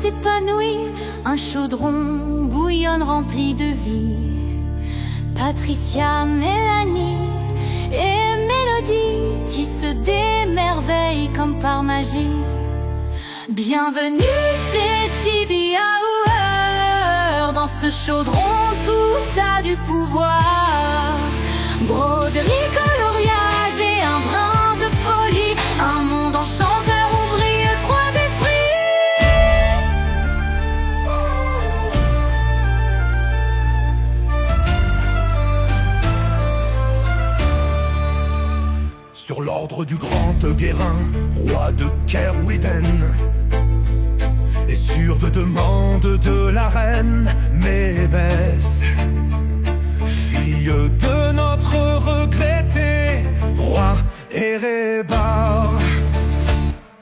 s'épanouit, un chaudron bouillonne rempli de vie. Patricia, Mélanie et Mélodie tissent des merveilles comme par magie. Bienvenue chez Chibi Hour, dans ce chaudron tout a du pouvoir. Broderie, coloriage et un brin de folie, un monde enchanteur où brillent trois esprits. Sur l'ordre du grand Guérin, roi de Kerwiden, et sur de demande de la reine Mébès, fille de notre regretté roi Erebar.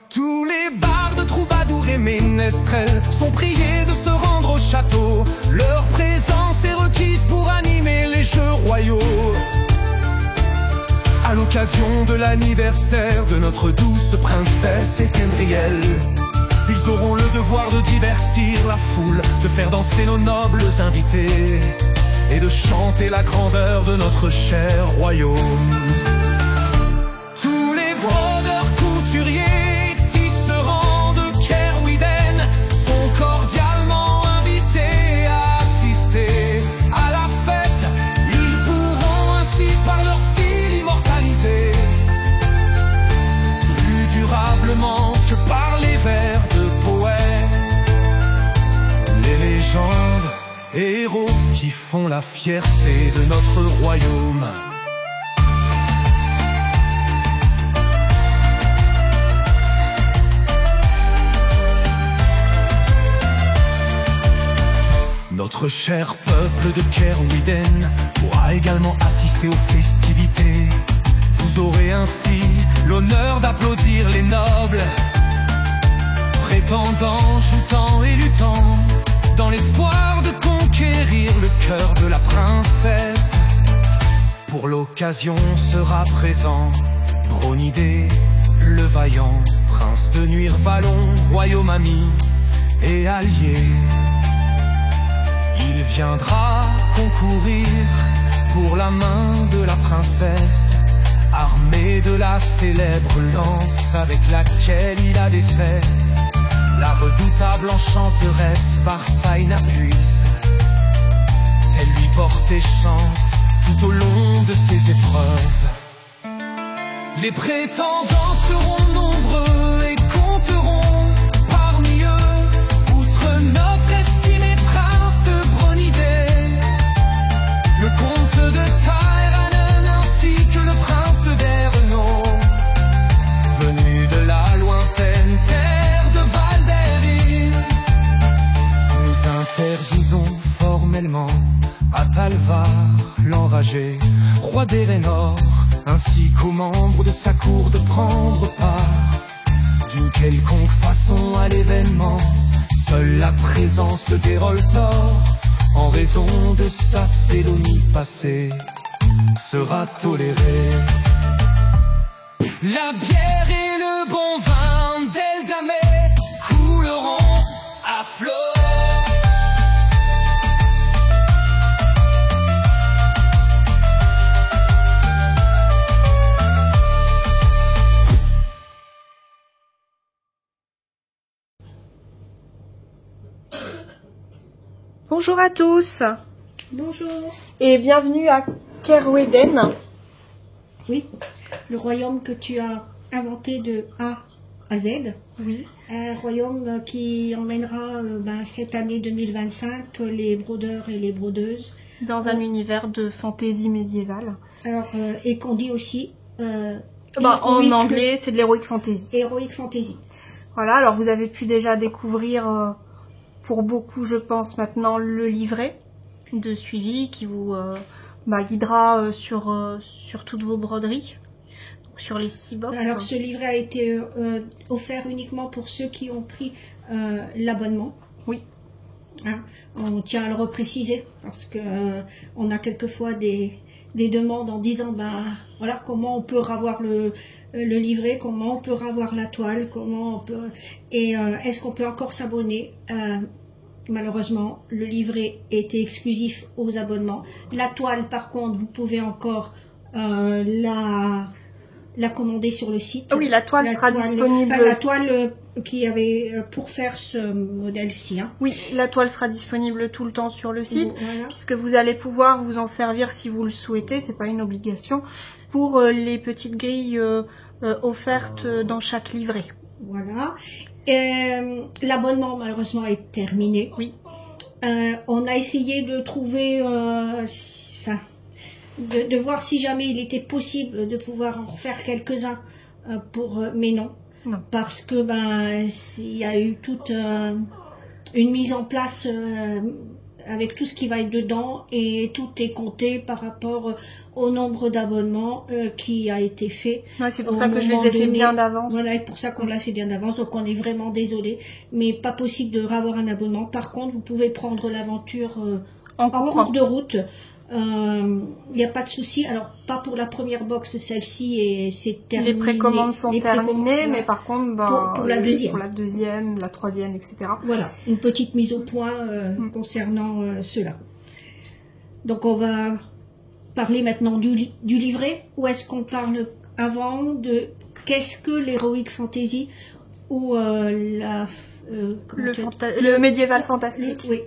Tous les bardes, troubadours et ménestrels sont priés de se rendre au château. Leur présence est requise pour animer les jeux royaux. À l'occasion de l'anniversaire de notre douce princesse Ekenriel, ils auront le devoir de divertir la foule, de faire danser nos nobles invités et de chanter la grandeur de notre cher royaume. Tous les brodeurs, couturiers, tisserands de Kerwiden sont cordialement invités à assister à la fête. Ils pourront ainsi par leur fil immortaliser plus durablement que par les vers de poètes les légendes et héros qui font la fierté de notre royaume. Notre cher peuple de Kerwiden pourra également assister aux festivités. Vous aurez ainsi l'honneur d'applaudir les nobles, prétendants, joutant et luttant, dans l'espoir de conquérir le cœur de la princesse. Pour l'occasion sera présent Bronidé, le vaillant, prince de Nuire-Vallon, royaume ami et allié. Il viendra concourir pour la main de la princesse, armé de la célèbre lance avec laquelle il a défait la redoutable enchanteresse Barsaina Puisse. Elle lui portait chance tout au long de ses épreuves. Les prétendants seront nombreux et compteront parmi eux, outre notre estimé prince Bronidé, le comte de Tyrannen ainsi que le prince d'Erno, venu de la lointaine terre de Valderin. Nous interdisons formellement à Talvar l'enragé, roi d'Erenor, ainsi qu'aux membres de sa cour de prendre part d'une quelconque façon à l'événement. Seule la présence de Geroltor, en raison de sa félonie passée, sera tolérée. La bière et le bon vin d'Eldamé couleront à flot. Bonjour à tous. Bonjour. Et bienvenue à Kerwiden. Oui, le royaume que tu as inventé de A à Z. Oui. Un royaume qui emmènera cette année 2025 les brodeurs et les brodeuses. Dans un univers de fantaisie médiévale. Alors, et qu'on dit aussi... en anglais, c'est de l'heroic fantasy. Heroic fantasy. Voilà, alors vous avez pu déjà découvrir, pour beaucoup je pense maintenant, le livret de suivi qui vous guidera sur toutes vos broderies, donc sur les 6 box. Alors ce livret a été offert uniquement pour ceux qui ont pris l'abonnement. Oui. Hein, on tient à le repréciser parce que on a quelquefois des des demandes en disant bah voilà comment on peut avoir le livret, comment on peut avoir la toile, comment on peut et est-ce qu'on peut encore s'abonner. Malheureusement, le livret était exclusif aux abonnements. La toile, par contre, vous pouvez encore la commander sur le site. Oui, la toile sera disponible. Enfin, la toile qui avait pour faire ce modèle-ci. Hein. Oui, la toile sera disponible tout le temps sur le site, voilà. puisque vous allez pouvoir vous en servir si vous le souhaitez. C'est pas une obligation pour les petites grilles offertes dans chaque livret. Voilà. L'abonnement malheureusement est terminé. Oui. On a essayé de trouver, de voir si jamais il était possible de pouvoir en refaire quelques-uns mais non. Non. Parce que il y a eu toute une mise en place avec tout ce qui va être dedans et tout est compté par rapport au nombre d'abonnements qui a été fait. Ouais, c'est pour ça que je les ai fait bien d'avance. Voilà, c'est pour ça qu'on l'a fait bien d'avance, donc on est vraiment désolé, mais pas possible de ravoir un abonnement. Par contre, vous pouvez prendre l'aventure en cours de route. Il n'y a pas de souci. Alors, pas pour la première box, celle-ci, et c'est terminé. Les précommandes sont terminées, mais par contre, pour la deuxième. Pour la deuxième, la troisième, etc. Voilà, une petite mise au point concernant cela. Donc, on va parler maintenant du livret, ou est-ce qu'on parle avant de qu'est-ce que l'Heroic Fantasy ou le médiéval fantastique. Oui.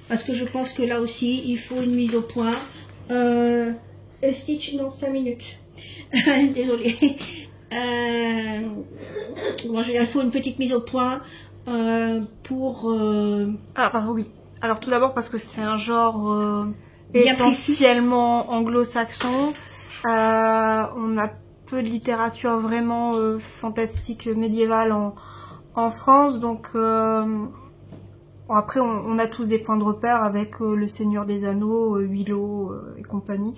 Parce que je pense que là aussi, il faut une mise au point. Stitch, non, 5 minutes. Désolée. Il faut une petite mise au point pour... oui. Alors tout d'abord parce que c'est un genre essentiellement anglo-saxon. On a peu de littérature vraiment fantastique médiévale en France. Donc... après, on a tous des points de repère avec Le Seigneur des Anneaux, Willow et compagnie.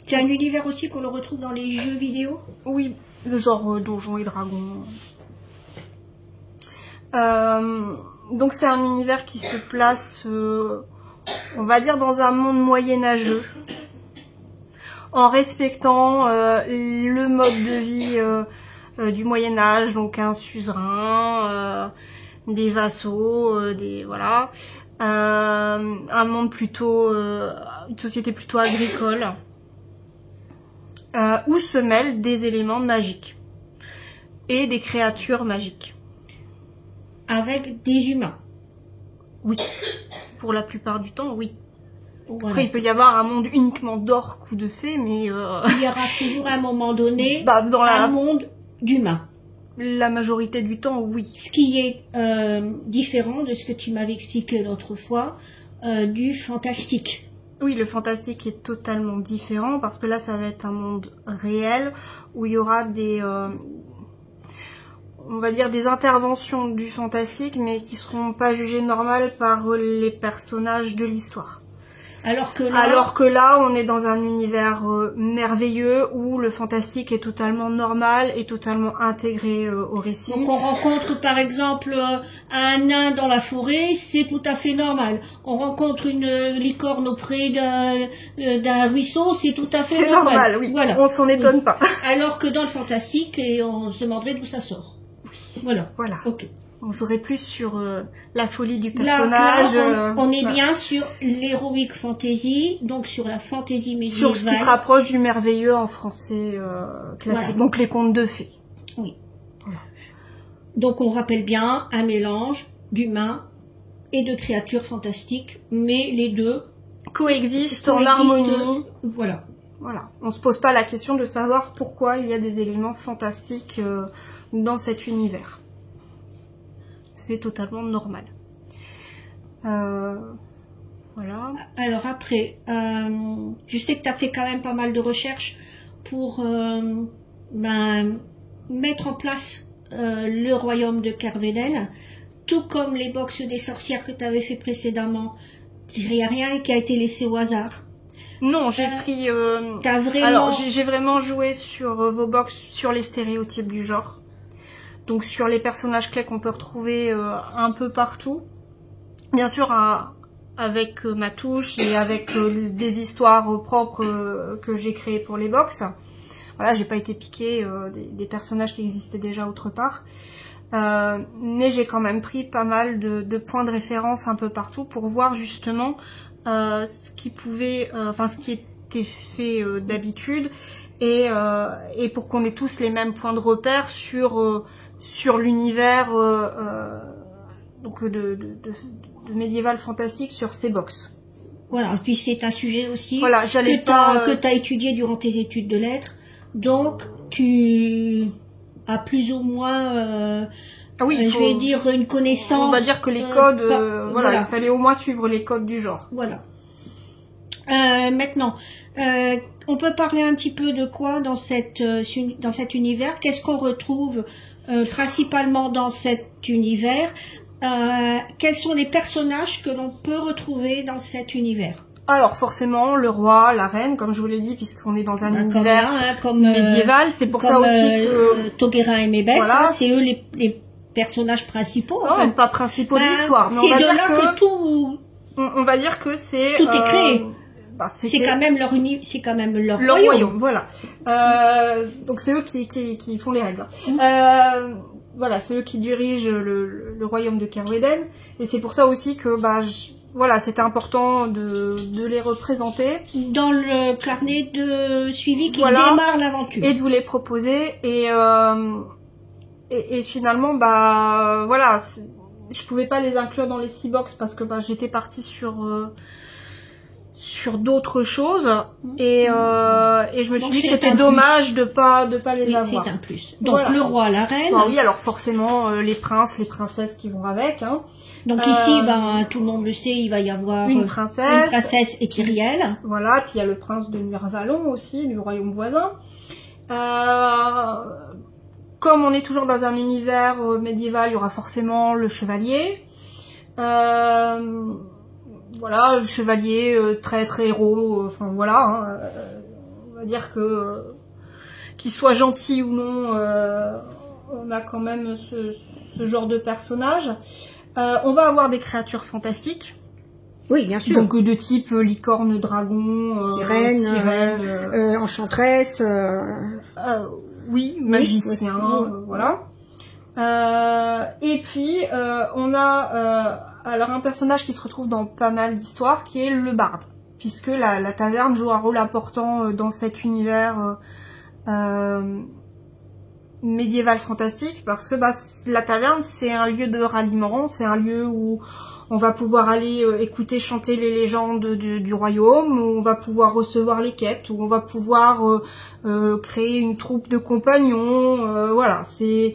C'est un univers aussi qu'on le retrouve dans les jeux vidéo? Oui, le genre Donjons et Dragons. Donc c'est un univers qui se place, on va dire, dans un monde moyenâgeux, en respectant le mode de vie du Moyen-Âge, donc un suzerain, des vassaux, voilà, un monde plutôt, une société plutôt agricole, où se mêlent des éléments magiques et des créatures magiques. Avec des humains. Oui, pour la plupart du temps, oui. Voilà. Après, il peut y avoir un monde uniquement d'orques ou de fées, mais... il y aura toujours à un moment donné dans un monde d'humains. La majorité du temps, oui. Ce qui est différent de ce que tu m'avais expliqué l'autre fois, du fantastique. Oui, le fantastique est totalement différent, parce que là, ça va être un monde réel, où il y aura des... on va dire des interventions du fantastique, mais qui seront pas jugées normales par les personnages de l'histoire. Alors que là, on est dans un univers merveilleux où le fantastique est totalement normal et totalement intégré au récit. Donc on rencontre par exemple un nain dans la forêt, c'est tout à fait normal. On rencontre une licorne auprès d'un ruisseau, c'est tout à fait normal. C'est normal, oui. Voilà. On s'en étonne pas. Alors que dans le fantastique, on se demanderait d'où ça sort. Oui. Voilà. Ok. On jouerait plus sur la folie du personnage. Là, on est bien sur l'heroic fantasy, donc sur la fantasy médiévale. Sur ce qui se rapproche du merveilleux en français classique, donc les contes de fées. Oui. Voilà. Donc on rappelle bien un mélange d'humains et de créatures fantastiques, mais les deux coexistent en harmonie. Voilà. On se pose pas la question de savoir pourquoi il y a des éléments fantastiques dans cet univers. C'est totalement normal. Voilà. Alors après, je sais que tu as fait quand même pas mal de recherches pour mettre en place le royaume de Kervedel, tout comme les box des sorcières que tu avais fait précédemment. Il n'y a rien qui a été laissé au hasard. Non, j'ai pris... Alors, j'ai vraiment joué sur vos box, sur les stéréotypes du genre. Donc sur les personnages clés qu'on peut retrouver un peu partout. Bien sûr, avec ma touche et avec des histoires propres que j'ai créées pour les box. Voilà, j'ai pas été piquée des personnages qui existaient déjà autre part. Mais j'ai quand même pris pas mal de points de référence un peu partout pour voir justement ce qui pouvait, ce qui était fait d'habitude et pour qu'on ait tous les mêmes points de repère sur l'univers donc de médiéval fantastique sur ces box. Voilà, puis c'est un sujet aussi voilà, que tu as étudié durant tes études de lettres, donc tu as plus ou moins, oui, je vais dire, une connaissance. On va dire que les codes, voilà, il fallait au moins suivre les codes du genre. Voilà. Maintenant, on peut parler un petit peu de quoi dans cet univers? Qu'est-ce qu'on retrouve principalement dans cet univers? Quels sont les personnages que l'on peut retrouver dans cet univers? Alors forcément le roi, la reine, comme je vous l'ai dit, puisqu'on est dans un univers médiéval, c'est pour ça aussi que Togera et Mébès, voilà, c'est eux les personnages principaux. Non, enfin, pas principaux de l'histoire. C'est de là que tout. On va dire que c'est tout est créé. C'est quand même leur royaume. Voilà. Donc c'est eux qui font les règles. Voilà, c'est eux qui dirigent le royaume de Caerweden, et c'est pour ça aussi que voilà, c'était important de les représenter dans le carnet de suivi qui démarre l'aventure et de vous les proposer et finalement voilà, je pouvais pas les inclure dans les 6 box parce que j'étais partie sur d'autres choses et je me suis dit que c'était dommage de pas les avoir. C'est un plus. Donc voilà. Le roi, la reine. Oui, alors forcément les princes, les princesses qui vont avec. Hein. Donc ici, tout le monde le sait, il va y avoir une princesse et Kyrielle. Voilà, puis il y a le prince de Myrvalon aussi, du royaume voisin. Comme on est toujours dans un univers médiéval, il y aura forcément le chevalier. Voilà, le chevalier, traître, héros, enfin voilà, hein, on va dire que qu'il soit gentil ou non, on a quand même ce genre de personnage. On va avoir des créatures fantastiques. Oui, bien sûr. Donc de type licorne, dragon, sirène, enchanteresse. Oui, magicien, voilà. Et puis on a alors un personnage qui se retrouve dans pas mal d'histoires, qui est le barde, puisque la taverne joue un rôle important dans cet univers médiéval fantastique, parce que la taverne c'est un lieu de ralliement, c'est un lieu où on va pouvoir aller écouter chanter les légendes du royaume, où on va pouvoir recevoir les quêtes, où on va pouvoir créer une troupe de compagnons, voilà, c'est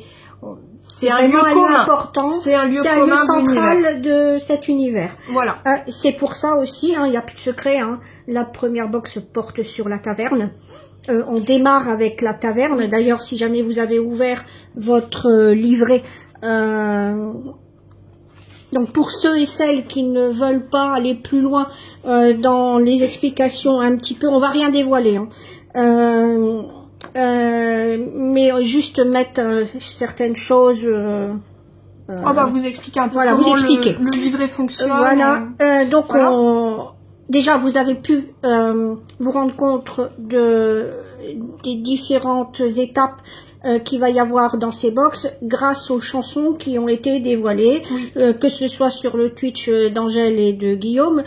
un lieu commun. Important. C'est un lieu central de cet univers. Voilà. C'est pour ça aussi, il n'y a plus de secret. La première box porte sur la taverne. On démarre avec la taverne. D'ailleurs, si jamais vous avez ouvert votre livret, donc pour ceux et celles qui ne veulent pas aller plus loin dans les explications un petit peu, on va rien dévoiler. Mais juste mettre certaines choses. Vous expliquez un peu voilà, comment le livret fonctionne. Voilà. Donc voilà. Déjà vous avez pu vous rendre compte des différentes étapes qu'il va y avoir dans ces box grâce aux chansons qui ont été dévoilées, oui. Que ce soit sur le Twitch d'Angèle et de Guillaume,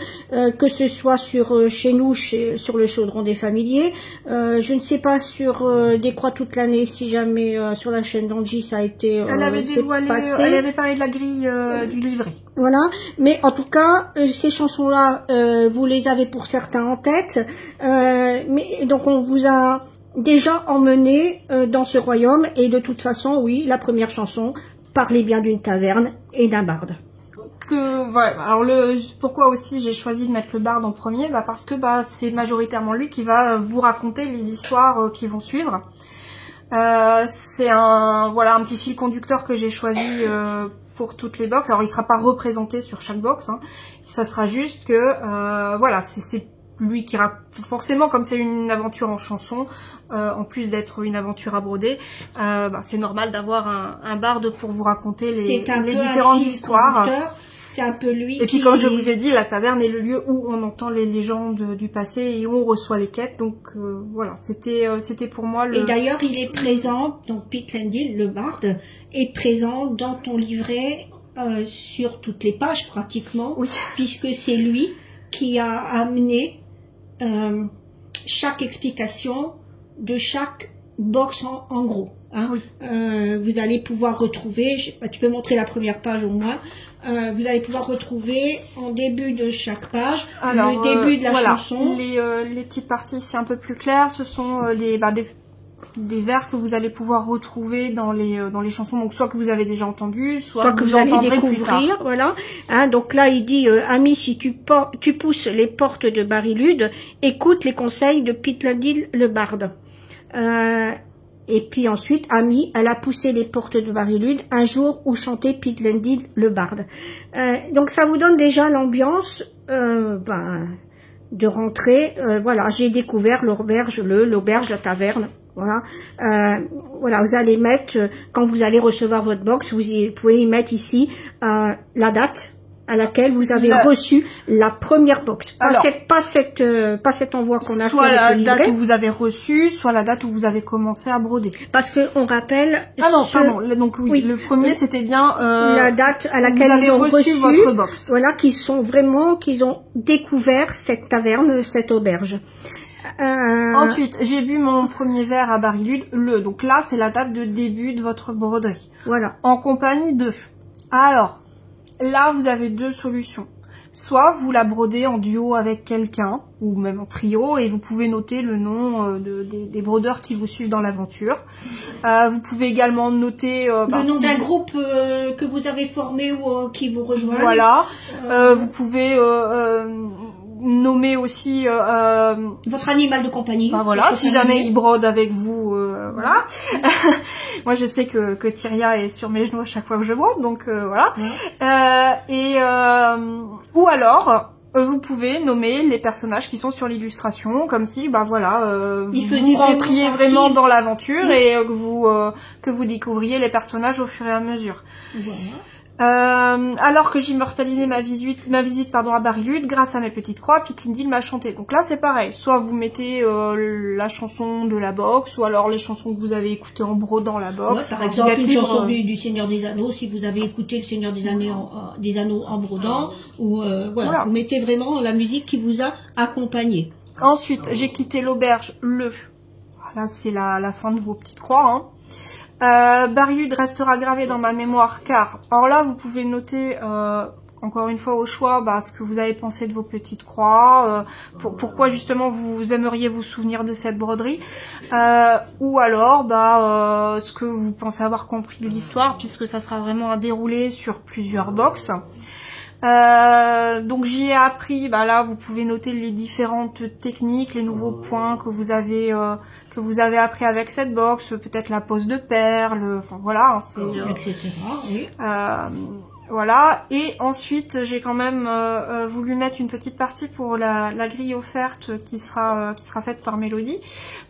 que ce soit chez nous, sur le Chaudron des Familiers, je ne sais pas sur Des Croix toute l'année, si jamais sur la chaîne d'Angie ça a été elle avait dévoilé, passé. Elle avait parlé de la grille du livret. Voilà, mais en tout cas, ces chansons-là, vous les avez pour certains en tête, mais donc on vous a déjà emmené dans ce royaume, et de toute façon, oui, la première chanson parlait bien d'une taverne et d'un barde. Voilà. Alors pourquoi aussi j'ai choisi de mettre le barde en premier, parce que c'est majoritairement lui qui va vous raconter les histoires qui vont suivre. C'est un petit fil conducteur que j'ai choisi pour toutes les box. Alors il sera pas représenté sur chaque box, ça sera juste que c'est lui qui forcément, comme c'est une aventure en chanson, en plus d'être une aventure à broder, c'est normal d'avoir un barde pour vous raconter les différentes histoires. C'est un peu lui. Et puis comme je vous ai dit, la taverne est le lieu où on entend les légendes du passé et où on reçoit les quêtes. Donc voilà, c'était pour moi le... Et d'ailleurs, il est présent, donc Pete Lendil, le barde, est présent dans ton livret sur toutes les pages pratiquement, Oui. puisque c'est lui qui a amené chaque explication de chaque box en gros. Hein. Oui. Vous allez pouvoir retrouver, tu peux montrer la première page au moins, vous allez pouvoir retrouver en début de chaque page le début de la chanson. Les petites parties ici un peu plus claires, ce sont des vers que vous allez pouvoir retrouver dans les chansons, donc soit que vous avez déjà entendu, soit que vous allez entendrez découvrir, plus tard. voilà. Hein, donc là, il dit, ami, si tu pousses les portes de Barry-Lude, écoute les conseils de Pete Lendil, le barde. Et puis ensuite, ami, elle a poussé les portes de Barry-Lude un jour où chantait Pete Lendil, le barde. Donc ça vous donne déjà l'ambiance, de rentrer. Voilà, j'ai découvert l'auberge, la taverne. Voilà, voilà, vous allez mettre, quand vous allez recevoir votre box, vous pouvez y mettre ici la date à laquelle vous avez reçu la première box. Pas cet envoi qu'on a fait soit avec le la date livret. où vous avez reçu, soit la date où vous avez commencé à broder. Parce que on rappelle. Ah non, pardon. Donc oui, le premier c'était bien la date à laquelle vous avez ils ont reçu votre box. Voilà, qu'ils ont découvert cette taverne, cette auberge. Ensuite, j'ai bu mon premier verre à Barry-Lude, donc là, c'est la date de début de votre broderie. Voilà. En compagnie de. Alors, là, vous avez deux solutions. Soit vous la brodez en duo avec quelqu'un, ou même en trio, et vous pouvez noter le nom des brodeurs qui vous suivent dans l'aventure. Vous pouvez également noter... le nom d'un groupe que vous avez formé ou qui vous rejoint. Voilà. Vous pouvez... nommer aussi votre animal de compagnie. Voilà, si jamais il brode avec vous, voilà. Moi, je sais que Tyria est sur mes genoux à chaque fois que je brode, donc voilà. Ou alors, vous pouvez nommer les personnages qui sont sur l'illustration, comme si, vous rentriez vraiment dans l'aventure et que vous découvriez les personnages au fur et à mesure. Voilà. Alors que j'immortalisais ma visite à Barry-Lude grâce à mes petites croix, Pete Lendil m'a chanté. Donc là c'est pareil, soit vous mettez la chanson de la box, ou alors les chansons que vous avez écoutées en brodant la box. Par exemple une chanson du Seigneur des Anneaux, si vous avez écouté le Seigneur des Anneaux en brodant, ou voilà, vous mettez vraiment la musique qui vous a accompagné. Ensuite j'ai quitté l'auberge Là c'est la fin de vos petites croix, hein. Barry-Lude restera gravé dans ma mémoire car, alors là vous pouvez noter encore une fois au choix ce que vous avez pensé de vos petites croix, pourquoi justement vous aimeriez vous souvenir de cette broderie, ou alors ce que vous pensez avoir compris de l'histoire, puisque ça sera vraiment un déroulé sur plusieurs box. Donc j'y ai appris, là vous pouvez noter les différentes techniques, les nouveaux points que vous avez appris avec cette box, peut-être la pose de perles, enfin voilà, etc. Oui. Voilà, et ensuite j'ai quand même voulu mettre une petite partie pour la grille offerte qui sera faite par Mélodie.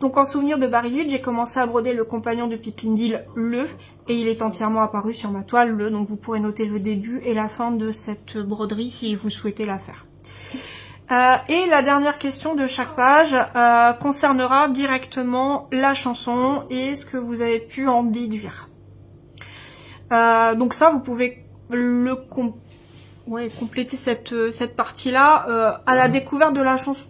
Donc en souvenir de Barry-Lude, j'ai commencé à broder le compagnon de Pete Lendil, et il est entièrement apparu sur ma toile, donc vous pourrez noter le début et la fin de cette broderie si vous souhaitez la faire. Et la dernière question de chaque page concernera directement la chanson et ce que vous avez pu en déduire. Donc ça, vous pouvez compléter cette partie-là à la découverte de la chanson.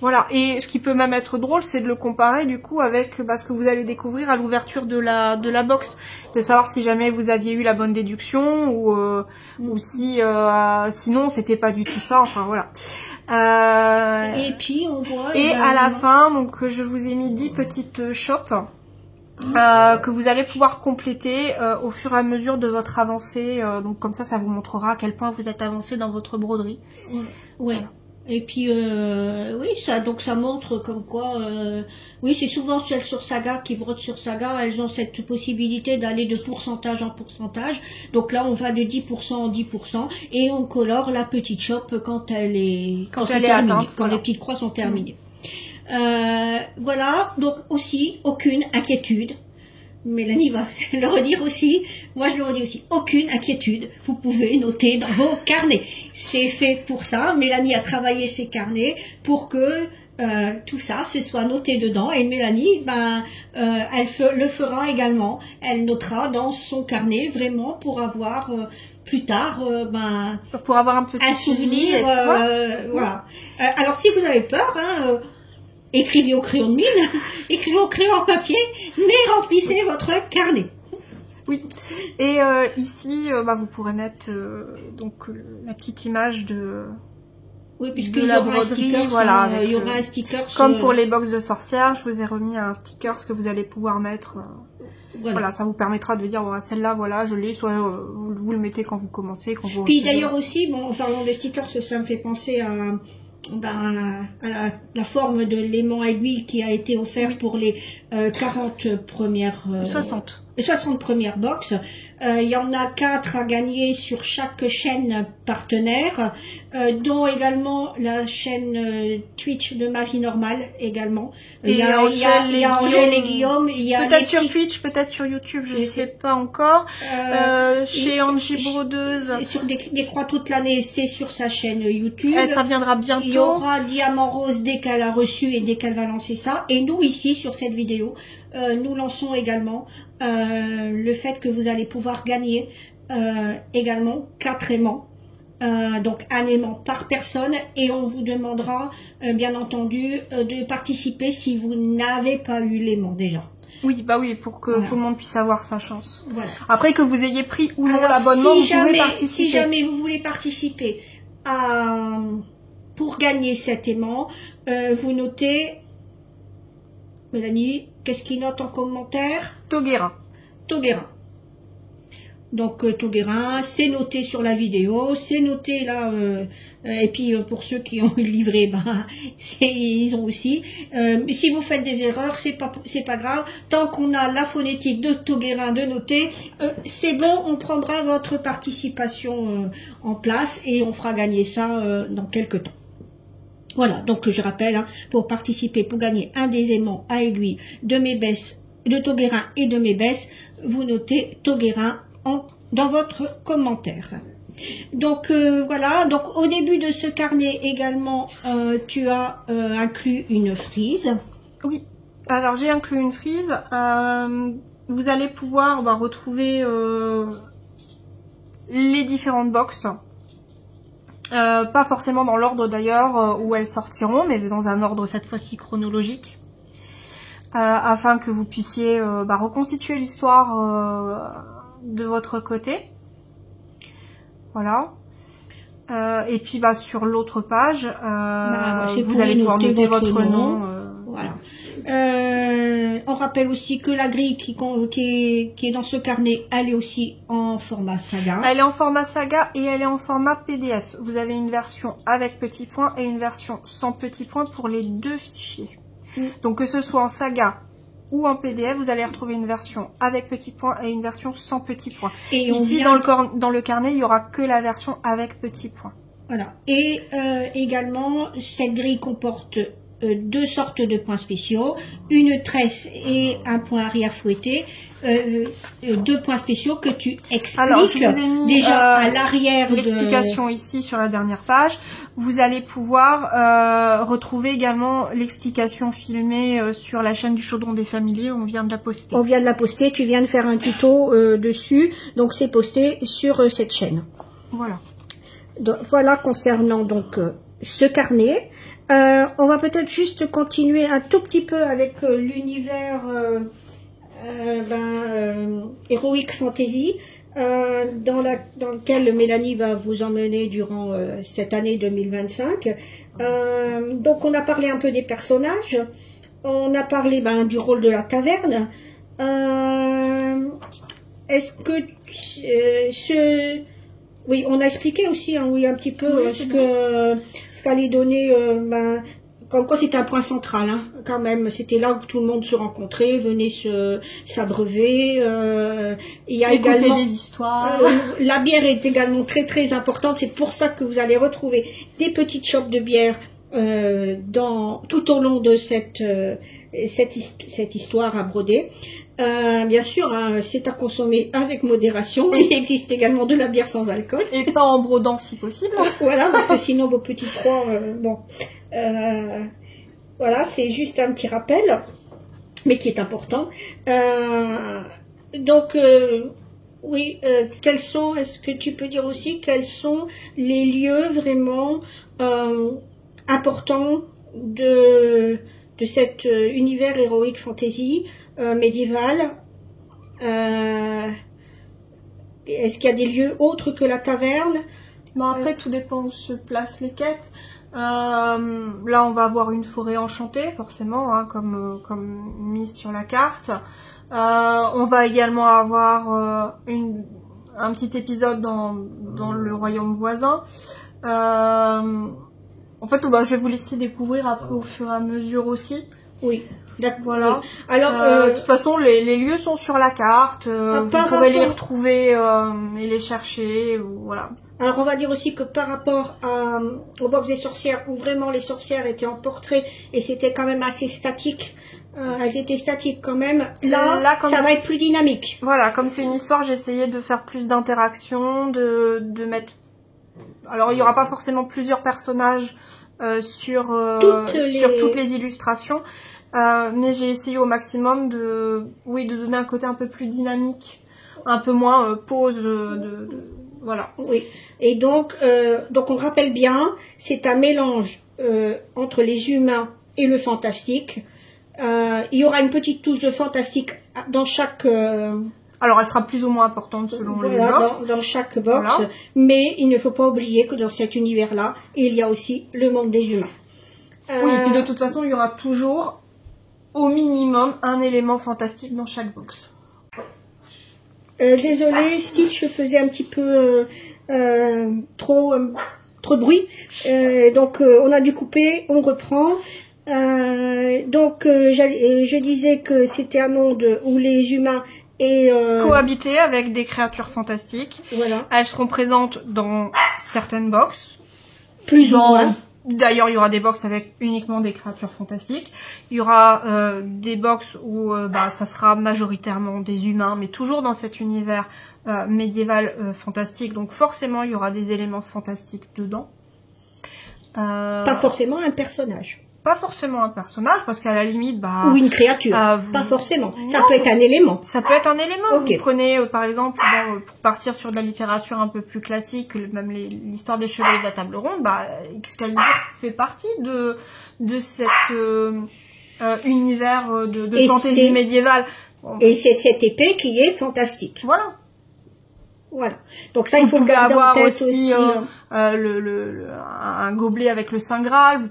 Voilà, et ce qui peut même être drôle, c'est de le comparer du coup avec ce que vous allez découvrir à l'ouverture de la box, de savoir si jamais vous aviez eu la bonne déduction ou si sinon c'était pas du tout ça. Enfin voilà. Et puis on voit. Et à la fin, donc je vous ai mis 10 petites chopes que vous allez pouvoir compléter au fur et à mesure de votre avancée. Donc comme ça vous montrera à quel point vous êtes avancé dans votre broderie. Ouais. Voilà. Et puis oui, ça montre comme quoi oui, c'est souvent celles sur Saga qui brodent sur Saga, elles ont cette possibilité d'aller de pourcentage en pourcentage. Donc là on va de 10% en 10% et on colore la petite chope quand elle est terminée, quand les petites croix sont terminées. Voilà, donc aussi aucune inquiétude. Mélanie va le redire aussi, moi je le redis aussi, aucune inquiétude, vous pouvez noter dans vos carnets. C'est fait pour ça, Mélanie a travaillé ses carnets pour que tout ça se soit noté dedans, et Mélanie, le fera également, elle notera dans son carnet vraiment pour avoir plus tard pour avoir un petit souvenir. Voilà. Alors si vous avez peur, écrivez au crayon de mine, écrivez au crayon en papier, mais remplissez votre carnet. Oui, et ici, vous pourrez mettre la petite image de la broderie, voilà, il y aura un sticker. Comme pour les box de sorcières, je vous ai remis un sticker, ce que vous allez pouvoir mettre. Voilà, ça vous permettra de dire, celle-là, voilà, je l'ai, soit vous le mettez quand vous commencez, quand vous... Puis d'ailleurs aussi, en parlant de stickers, ça me fait penser à la forme de l'aimant aiguille qui a été offert pour les 40 premières... 60 premières box. Il y en a 4 à gagner sur chaque chaîne partenaire, dont également la chaîne Twitch de Marie Normale également. Il y a Angèle et Guillaume. Peut-être sur Twitch, peut-être sur YouTube, je ne sais pas encore. Chez Angie Brodeuse. Sur des croix toute l'année, c'est sur sa chaîne YouTube. Ça viendra bientôt. Il y aura Diamant Rose dès qu'elle a reçu et dès qu'elle va lancer ça. Et nous ici, sur cette vidéo, nous lançons également le fait que vous allez pouvoir gagner également 4 aimants, donc un aimant par personne, et on vous demandera bien entendu de participer si vous n'avez pas eu l'aimant déjà. Oui, pour que tout le monde puisse avoir sa chance. Voilà. Après que vous ayez pris ou non l'abonnement, vous pouvez participer. Si jamais vous voulez participer pour gagner cet aimant, vous notez... Mélanie, qu'est-ce qu'il note en commentaire? Toguerin. Donc Toguerin, c'est noté sur la vidéo, c'est noté là, et puis pour ceux qui ont eu le livret, ils ont aussi. Mais si vous faites des erreurs, c'est pas grave. Tant qu'on a la phonétique de Toguerin de noter, c'est bon, on prendra votre participation en place et on fera gagner ça dans quelques temps. Voilà, donc je rappelle, pour participer, pour gagner un des aimants à aiguille de Mébès, de Toguerin et de Mébès, vous notez Toguerin dans votre commentaire. Donc voilà, donc au début de ce carnet également, tu as inclus une frise. Oui, alors j'ai inclus une frise. Vous allez pouvoir retrouver les différentes boxes. Pas forcément dans l'ordre d'ailleurs où elles sortiront, mais dans un ordre cette fois-ci chronologique, afin que vous puissiez reconstituer l'histoire de votre côté. Voilà. Et puis sur l'autre page, vous allez pouvoir noter votre nom. Voilà. On rappelle aussi que la grille qui est dans ce carnet, elle est aussi en format saga. Elle est en format saga et elle est en format PDF. Vous avez une version avec petits points et une version sans petits points pour les deux fichiers. Donc que ce soit en saga ou en PDF, vous allez retrouver une version avec petits points et une version sans petits points. Et ici, dans le carnet, il n'y aura que la version avec petits points. Voilà. Et également, cette grille comporte 2 sortes de points spéciaux, une tresse et un point arrière fouetté, 2 points spéciaux que tu expliques. Alors, je vous ai mis déjà à l'arrière l'explication ici sur la dernière page. Vous allez pouvoir retrouver également l'explication filmée sur la chaîne du Chaudron des Familiers. On vient de la poster. On vient de la poster, tu viens de faire un tuto dessus, donc c'est posté sur cette chaîne. Voilà. Donc, voilà concernant ce carnet. On va peut-être juste continuer un tout petit peu avec l'univers Heroic Fantasy, dans lequel Mélanie va vous emmener durant cette année 2025. Donc on a parlé un peu des personnages, on a parlé du rôle de la taverne. Est-ce que oui, on a expliqué aussi, un petit peu ce qu'allait donner, comme quoi c'était un point central, quand même. C'était là où tout le monde se rencontrait, venait s'abreuver. Il y a également des histoires. La bière est également très très importante. C'est pour ça que vous allez retrouver des petites chopes de bière tout au long de cette histoire à broder. Bien sûr, hein, c'est à consommer avec modération. Il existe également de la bière sans alcool. Et pas en brodant si possible. Voilà, parce que sinon vos petites proies, voilà, c'est juste un petit rappel, mais qui est important. Oui, est-ce que tu peux dire aussi quels sont les lieux vraiment importants de cet univers héroïque fantasy médiéval? Est-ce qu'il y a des lieux autres que la taverne? Bon, après, tout dépend où se placent les quêtes. Là, on va avoir une forêt enchantée, forcément, hein, comme mise sur la carte. On va également avoir un petit épisode dans le royaume voisin. En fait, je vais vous laisser découvrir après au fur et à mesure aussi. Oui. Voilà. Oui. Alors, de toute façon, les lieux sont sur la carte. Vous pourrez les retrouver et les chercher. Voilà. Alors, on va dire aussi que par rapport aux box des sorcières, où vraiment les sorcières étaient en portrait et c'était quand même assez statique. Elles étaient statiques quand même. Là ça va être plus dynamique. Voilà, comme c'est une histoire, j'ai essayé de faire plus d'interactions, de mettre. Alors, il y aura pas forcément plusieurs personnages sur toutes les illustrations. Mais j'ai essayé au maximum de donner un côté un peu plus dynamique, un peu moins pause voilà. Oui. Et donc on rappelle bien, c'est un mélange entre les humains et le fantastique. Il y aura une petite touche de fantastique dans chaque. Alors elle sera plus ou moins importante selon les box. Dans chaque box, voilà. Mais il ne faut pas oublier que dans cet univers-là, il y a aussi le monde des humains. Oui, et puis de toute façon, il y aura toujours au minimum un élément fantastique dans chaque box. Désolée, Stitch faisait un petit peu trop de bruit. Donc on a dû couper, on reprend. Je disais que c'était un monde où les humains cohabiter avec des créatures fantastiques. Voilà. Elles seront présentes dans certaines box. Plus ou moins. D'ailleurs, il y aura des box avec uniquement des créatures fantastiques. Il y aura des box où ça sera majoritairement des humains, mais toujours dans cet univers médiéval fantastique. Donc forcément, il y aura des éléments fantastiques dedans. Pas forcément un personnage. Pas forcément un personnage, parce qu'à la limite... ou une créature, pas forcément. Ça peut être un élément. Ça peut être un élément. Okay. Vous prenez, par exemple, pour partir sur de la littérature un peu plus classique, même l'histoire des chevaliers de la table ronde, Excalibur fait partie de cet univers de fantaisie médiévale. Et c'est cette épée qui est fantastique. Voilà. Voilà. Donc ça, il faut garder avoir en tête aussi un gobelet avec le Saint Graal.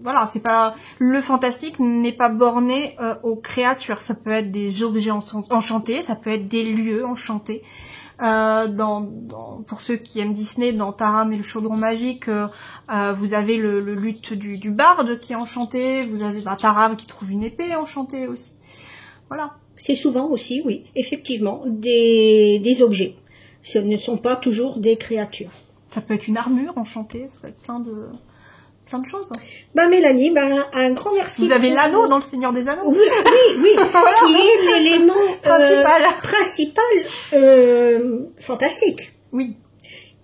Voilà, c'est pas le fantastique n'est pas borné aux créatures. Ça peut être des objets enchantés, ça peut être des lieux enchantés. Pour ceux qui aiment Disney, dans Taram et le chaudron magique, vous avez le luth du barde qui est enchanté. Vous avez Taram qui trouve une épée enchantée aussi. Voilà. C'est souvent aussi, oui, effectivement, des objets. Ce ne sont pas toujours des créatures. Ça peut être une armure enchantée, ça peut être plein de choses. Mélanie, un grand merci. Vous avez l'anneau dans le Seigneur des Anneaux. Oui, voilà. Qui est l'élément principal fantastique. Oui.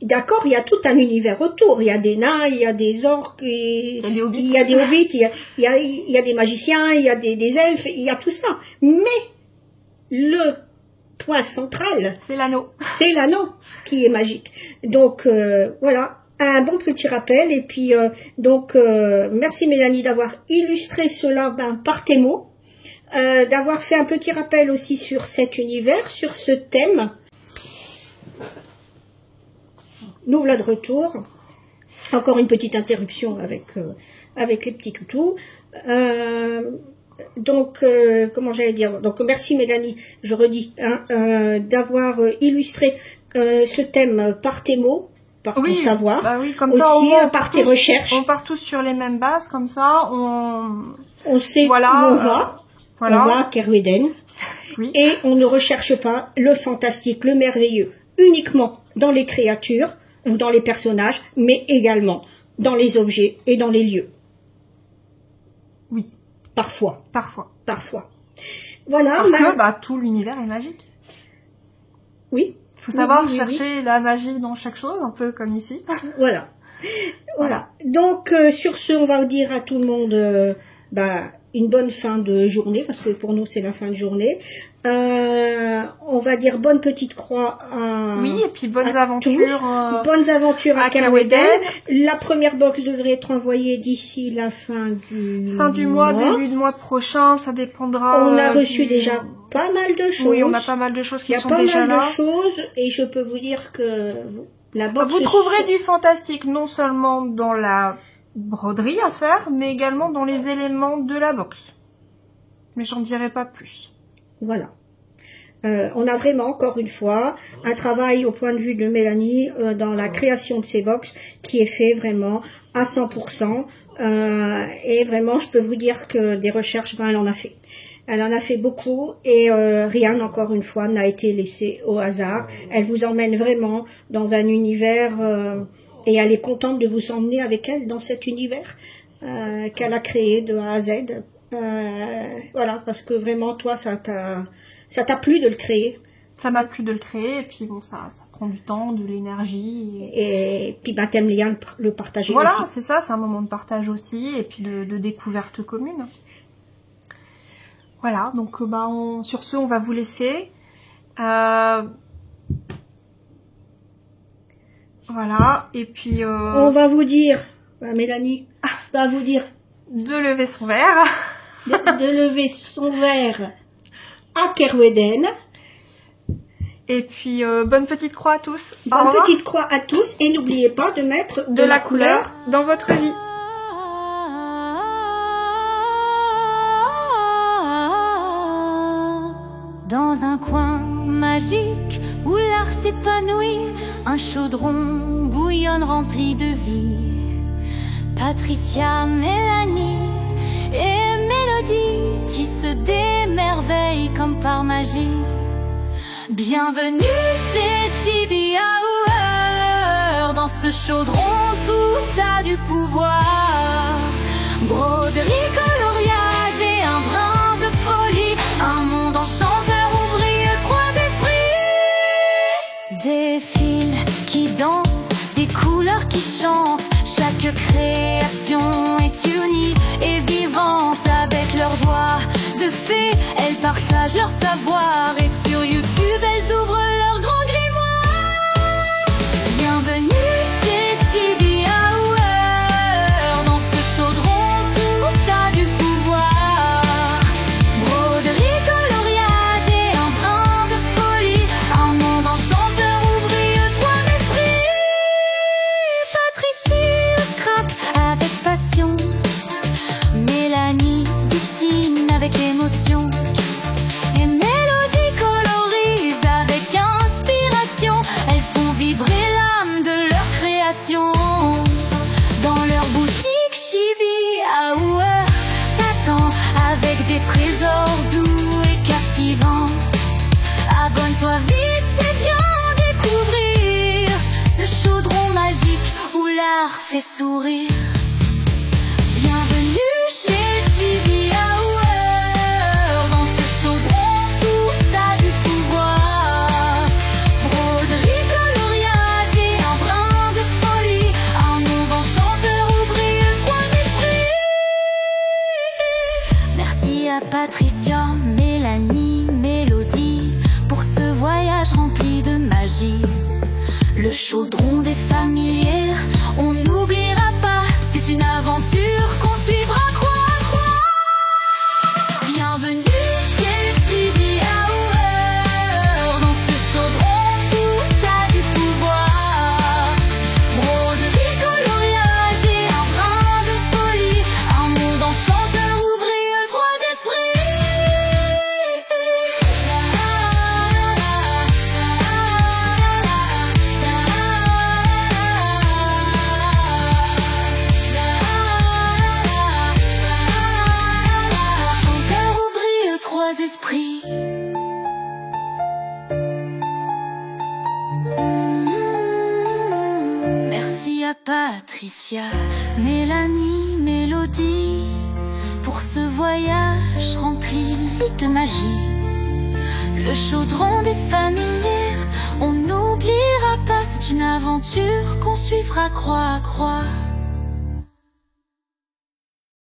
D'accord, il y a tout un univers autour. Il y a des nains, il y a des orques, il y a des hobbits, il y a des magiciens, il y a des elfes, il y a tout ça. Mais le point central, c'est l'anneau. C'est l'anneau qui est magique. Donc voilà. Un bon petit rappel et puis merci Mélanie d'avoir illustré cela par tes mots, d'avoir fait un petit rappel aussi sur cet univers, sur ce thème. Nous voilà de retour. Encore une petite interruption avec les petits toutous. Comment j'allais dire, donc merci Mélanie, je redis, d'avoir illustré ce thème par tes mots. Par ton savoir, comme aussi ça, au moins, par tes recherches. On part tous sur les mêmes bases, comme ça, on sait où on va. On va à Kerweden. Oui. Et on ne recherche pas le fantastique, le merveilleux, uniquement dans les créatures, ou dans les personnages, mais également dans les objets et dans les lieux. Oui, Parfois. parfois. Parfois. Voilà. Parce que tout l'univers est magique. Oui. Il faut savoir Oui. chercher la magie dans chaque chose, un peu comme ici. Voilà. Voilà. Donc, sur ce, on va dire à tout le monde une bonne fin de journée, parce que pour nous, c'est la fin de journée. On va dire bonne petite croix à... Oui, et puis bonnes à aventures. tous. Bonnes aventures à à Kerweden. Kerweden. La première box devrait être envoyée d'ici la fin du mois, début de mois prochain, ça dépendra. On a reçu déjà pas mal de choses. Oui, on a pas mal de choses qui sont Il y déjà a pas là. mal de choses, et je peux vous dire que la box... Vous trouverez du fantastique non seulement dans la broderie à faire, mais également dans les éléments de la box. Mais j'en dirai pas plus. Voilà. On a vraiment, encore une fois, un travail au point de vue de Mélanie dans la création de ces box qui est fait vraiment à 100%. Et vraiment, je peux vous dire que des recherches, elle en a fait. Elle en a fait beaucoup et rien, encore une fois, n'a été laissé au hasard. Elle vous emmène vraiment dans un univers et elle est contente de vous emmener avec elle dans cet univers qu'elle a créé de A à Z. Voilà, parce que vraiment, toi, ça t'a plu de le créer. Ça m'a plu de le créer, et puis bon, ça prend du temps, de l'énergie. Et puis, t'aimes bien le partager voilà, aussi. c'est ça, c'est un moment de partage aussi, et puis de découverte commune. Voilà, donc sur ce, on va vous laisser. Voilà, et puis... On va vous dire, Mélanie, va vous dire de lever son verre. de lever son verre à Kerweden. Et puis, bonne petite croix à tous. Bonne petite croix à tous. Et n'oubliez pas de mettre de la couleur dans votre vie. Dans un coin magique où l'art s'épanouit, un chaudron bouillonne rempli de vie. Patricia, Mélanie et Mélodie tissent des merveilles comme par magie. Bienvenue chez Chibi Hour. Dans ce chaudron tout a du pouvoir. Broderie, coloriage et un brin de folie. Un monde enchanteur où brillent trois esprits. Des fils qui dansent, des couleurs qui chantent. Chaque création est unie et vivante. Avec leurs doigts de fée, elles partagent leur savoir. Et sur YouTube, elles ouvrent leur grand grimoire. Bienvenue chez Chibi Hour. Dans ce chaudron, tout a du pouvoir. Broderie, coloriage et un brin de folie. Un monde enchanteur où brillent trois esprits. Patricia scrape avec passion. Mélanie dessine avec émotion. Et Mélodie colorise avec inspiration. Elles font vibrer l'âme de leur création. Dans leur boutique Chibi Hour t'attend avec des trésors doux et captivants. Abonne-toi vite et viens découvrir ce chaudron magique où l'art fait sourire. Bienvenue chez Chibi Hour. Dans ce chaudron, tout a du pouvoir. Broderie, coloriage et un brin de folie. Un monde enchanteur où brillent trois esprits. Merci à Patricia, Mélanie, Mélodie pour ce voyage rempli de magie. Le chaudron des familières, on n'oubliera pas. C'est une aventure qu'on suivra croix à croix. Bienvenue chez Chibi Hour. Dans ce chaudron, tout a du pouvoir. Broderie, coloriage et un brin de folie. Un monde enchanteur où brillent trois esprits. de magie. Le chaudron des familières, on n'oubliera pas, c'est une aventure qu'on suivra croix à croix.